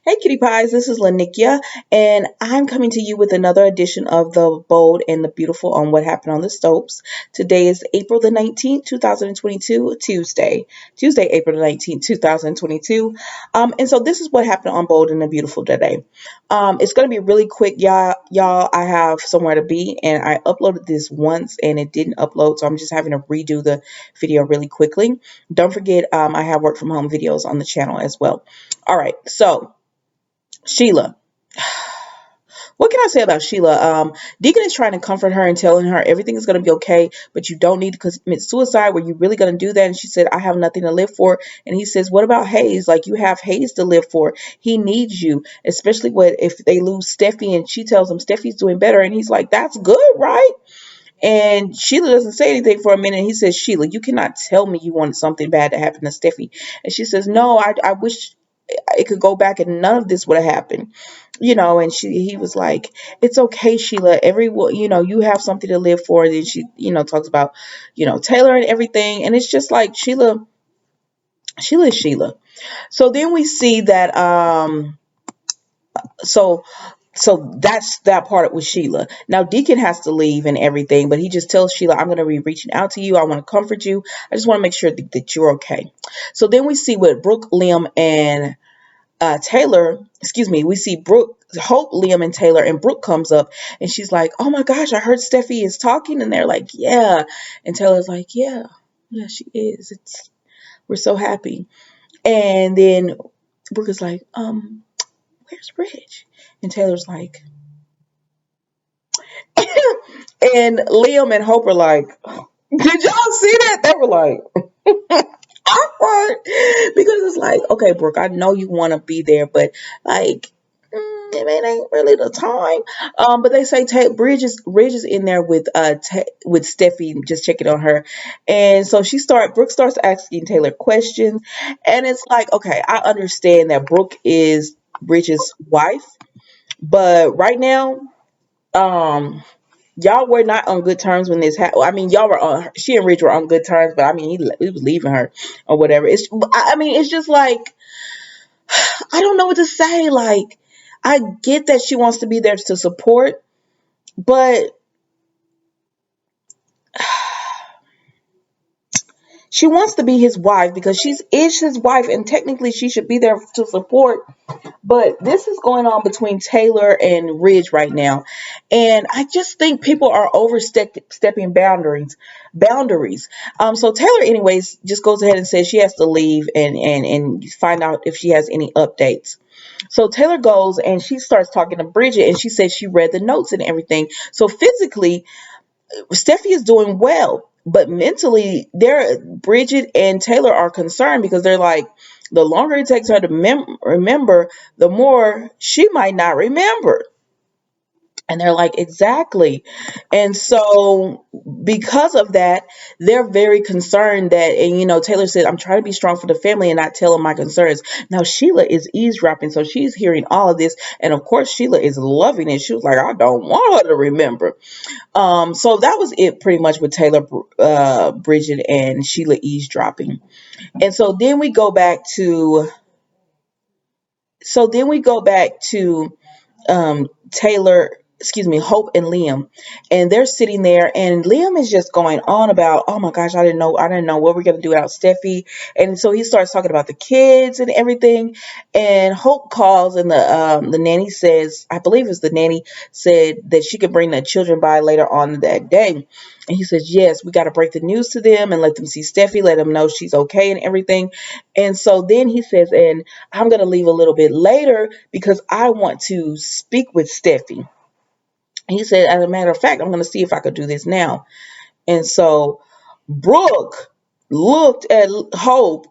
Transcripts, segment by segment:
Hey, cutie pies, this is Lanikia, and I'm coming to you with another edition of the Bold and the Beautiful on What Happened on the Stopes. Today is April the 19th, 2022, Tuesday, April the 19th, 2022. And so this is what happened on Bold and the Beautiful today. It's going to be really quick, y'all. I have somewhere to be, and I uploaded this once and it didn't upload, so I'm just having to redo the video really quickly. Don't forget, I have work from home videos on the channel as well. All right, so Sheila. What can I say about Sheila? Deacon is trying to comfort her and telling her everything is going to be okay, but you don't need to commit suicide. Were you really going to do that? And she said, I have nothing to live for. And he says, what about Hayes? Like, you have Hayes to live for. He needs you, especially if they lose Steffi. And she tells him Steffi's doing better. And he's like, that's good, right? And Sheila doesn't say anything for a minute. And he says, Sheila, you cannot tell me you wanted something bad to happen to Steffi. And she says, no, I wish it could go back and none of this would have happened, and he was like, it's okay, Sheila, everyone, you have something to live for. And then she, talks about, Taylor and everything. And it's just like Sheila is Sheila. So then we see that, so that's that part with Sheila. Now Deacon has to leave and everything, but he just tells Sheila, I'm going to be reaching out to you. I want to comfort you. I just want to make sure that you're okay. So then we see what Brooke, Liam, and Taylor, excuse me, we see Brooke, Hope, Liam, and Taylor, and Brooke comes up and she's like, oh my gosh, I heard Steffi is talking. And they're like, yeah. And Taylor's like, yeah, she is. We're so happy. And then Brooke is like, where's Rich? And Taylor's like, and Liam and Hope are like, did y'all see that? They were like, awkward, because it's like, okay, Brooke, I know you want to be there, but like, it ain't really the time. But they say Bridge is in there with with Steffi, just checking on her, and so Brooke starts asking Taylor questions, and it's like, okay, I understand that Brooke is Bridge's wife, but right now, um y'all were not on good terms when this happened. I mean, y'all were on. She and Rich were on good terms, but I mean, he was leaving her or whatever. I mean, it's just like, I don't know what to say. Like, I get that she wants to be there to support, but she wants to be his wife because is his wife, and technically she should be there to support. But this is going on between Taylor and Ridge right now. And I just think people are overstepping boundaries. So Taylor, anyways, just goes ahead and says she has to leave and find out if she has any updates. So Taylor goes and she starts talking to Bridget, and she says she read the notes and everything. So physically, Steffi is doing well, but mentally, Bridget and Taylor are concerned because they're like, the longer it takes her to remember, the more she might not remember. And they're like, exactly. And so because of that, they're very concerned that, and Taylor said, I'm trying to be strong for the family and not tell them my concerns. Now Sheila is eavesdropping, so she's hearing all of this. And of course, Sheila is loving it. She was like, I don't want her to remember. So that was it pretty much with Taylor, Bridget, and Sheila eavesdropping. And then we go back to Taylor, excuse me, Hope and Liam, and they're sitting there, and Liam is just going on about, oh my gosh, I didn't know what we're gonna do without Steffi, and so he starts talking about the kids and everything, and Hope calls, and the nanny says, I believe it's the nanny said that she could bring the children by later on that day. And he says, yes, we got to break the news to them and let them see Steffi, let them know she's okay and everything. And so then he says, and I'm going to leave a little bit later because I want to speak with Steffi. He said, as a matter of fact, I'm going to see if I could do this now. And so Brooke looked at Hope,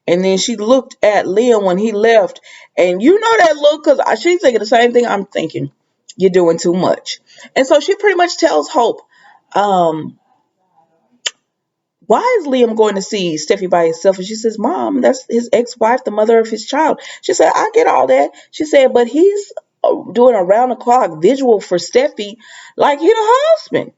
and then she looked at Liam when he left. And you know that look, because she's thinking the same thing I'm thinking. You're doing too much. And so she pretty much tells Hope, um, why is Liam going to see Steffi by himself? And she says, Mom, that's his ex-wife, the mother of his child. She said, I get all that. She said, but he's doing a round-the-clock visual for Steffi like he's a husband.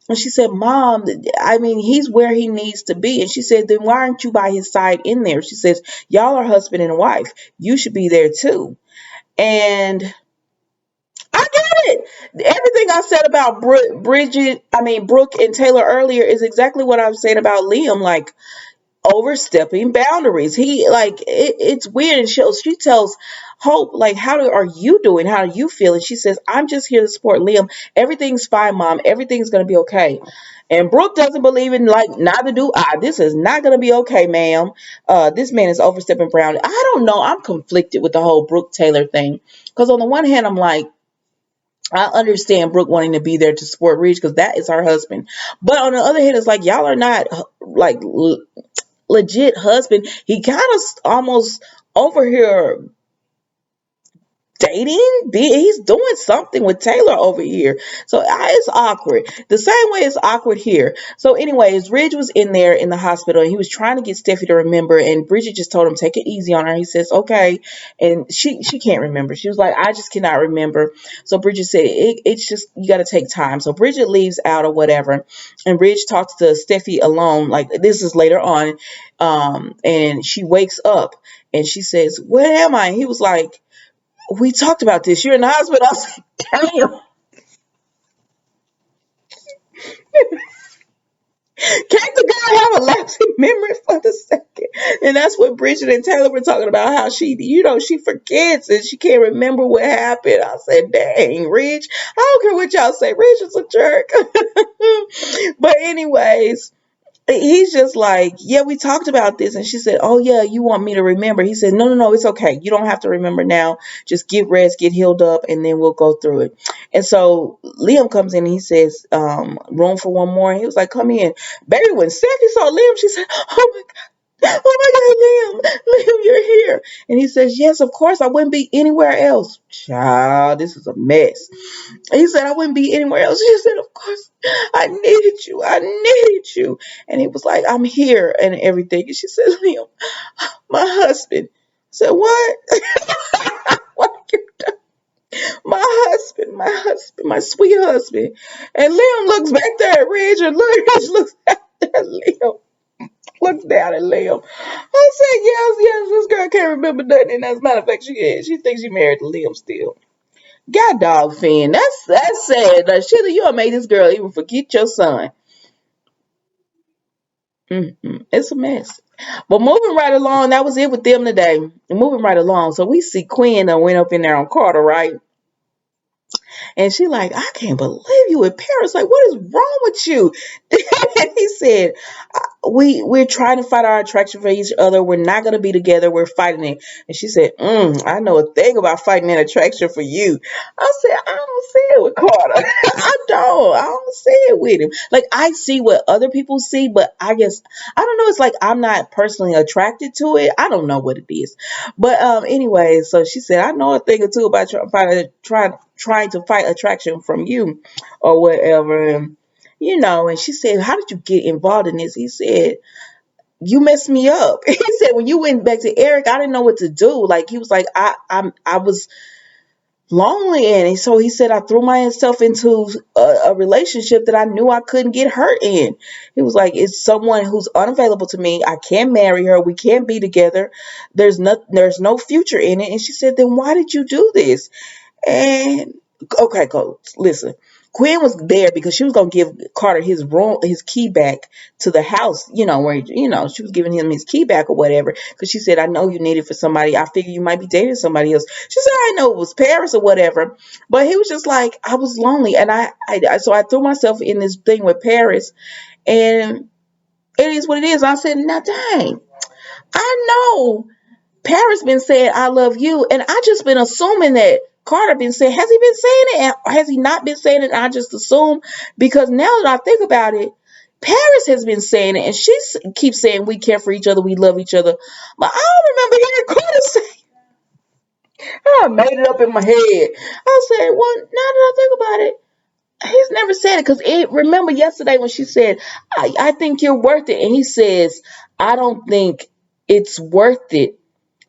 And she said, Mom, I mean, he's where he needs to be. And she said, then why aren't you by his side in there? She says, y'all are husband and wife. You should be there too. And I get it. Everything I said about Brooke and Taylor earlier is exactly what I'm saying about Liam. Like, overstepping boundaries. He like it's weird. And she tells Hope, like, are you doing? How do you feel? And she says, I'm just here to support Liam. Everything's fine, Mom. Everything's gonna be okay. And Brooke doesn't believe in, like, neither do I. This is not gonna be okay, ma'am. This man is overstepping boundaries. I don't know. I'm conflicted with the whole Brooke Taylor thing. Because on the one hand, I'm like, I understand Brooke wanting to be there to support Ridge because that is her husband. But on the other hand, it's like, y'all are not like legit husband. He kind of almost over here dating. He's doing something with Taylor over here. So it's awkward. The same way it's awkward here. So anyways, Ridge was in there in the hospital and he was trying to get Steffi to remember, and Bridget just told him, take it easy on her. He says, okay. And she can't remember. She was like, I just cannot remember. So Bridget said, it's just, you got to take time. So Bridget leaves out or whatever, and Ridge talks to Steffi alone. Like, this is later on. And she wakes up and she says, where am I? And he was like, we talked about this. You're in the hospital. I was like, damn. Can't the guy have a lapsing memory for the second? And that's what Bridget and Taylor were talking about, how she forgets and she can't remember what happened. I said, dang, Ridge. I don't care what y'all say. Ridge is a jerk. But anyways, he's just like, yeah, we talked about this. And she said, oh, yeah, you want me to remember? He said, no, no, no, it's okay. You don't have to remember now. Just get rest, get healed up, and then we'll go through it. And so Liam comes in and he says, room for one more. And he was like, come in. Baby, when Steffi saw Liam, she said, oh, my God. Oh my God, Liam, you're here. And he says, yes, of course, I wouldn't be anywhere else. Child, this is a mess. He said, I wouldn't be anywhere else. She said, of course, I needed you. I needed you. And he was like, I'm here and everything. And she said, Liam, my husband. I said, what? What have you done? My husband, my sweet husband. And Liam looks back there at Ridge, and Ridge looks at Liam. Looks down at Liam. I said, yes, this girl can't remember nothing. And as a matter of fact, she thinks she married to Liam still. God dog Finn. That's sad. Sheila, you made this girl even forget your son. It's a mess. But moving right along, that was it with them today. Moving right along. So we see Quinn that went up in there on Carter, right? And she like, I can't believe you in Paris. Like, what is wrong with you? And he said, we're trying to fight our attraction for each other. We're not going to be together. We're fighting it. And she said, I know a thing about fighting an attraction for you. I said, I don't see it with Carter. I don't see it with him. Like, I see what other people see, but I guess, I don't know. It's like, I'm not personally attracted to it. I don't know what it is. But anyway, so she said, I know a thing or two about trying to fight attraction from you or whatever. And she said, how did you get involved in this? He said, you messed me up. He said, when you went back to Eric, I didn't know what to do. Like, he was like, I was lonely. And so he said, I threw myself into a relationship that I knew I couldn't get hurt in. He was like, it's someone who's unavailable to me. I can't marry her. We can't be together. There's no future in it. And she said, then why did you do this? And okay, go listen. Quinn was there because she was gonna give Carter his key back to the house. Where she was giving him his key back or whatever. Because she said, "I know you need it for somebody. I figure you might be dating somebody else." She said, "I know it was Paris or whatever," but he was just like, "I was lonely, and so I threw myself in this thing with Paris, and it is what it is." I said, "Now, dang, I know." Paris been saying I love you, and I just been assuming that Carter been saying. Has he been saying it? Has he not been saying it? I just assume, because now that I think about it, Paris has been saying it, and she keeps saying we care for each other, we love each other. But I don't remember hearing Carter say. I made it up in my head. I said, well, now that I think about it, he's never said it, because remember yesterday when she said, I think you're worth it, and he says, I don't think it's worth it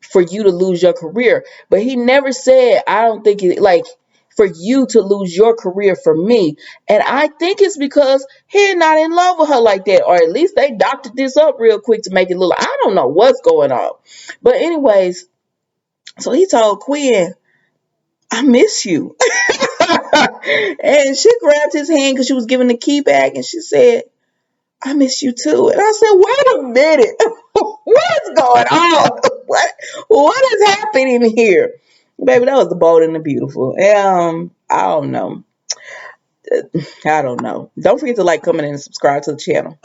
for you to lose your career. But he never said, I don't think it, like, for you to lose your career for me. And I think it's because he's not in love with her like that, or at least they doctored this up real quick to make it look like, I don't know what's going on. But anyways, so he told Quinn, I miss you. And she grabbed his hand because she was giving the key back, and she said, I miss you too. And I said, wait a minute. What's going on? What is happening here? Baby, that was the bold and the beautiful. I don't know. I don't know. Don't forget to like, comment, and subscribe to the channel.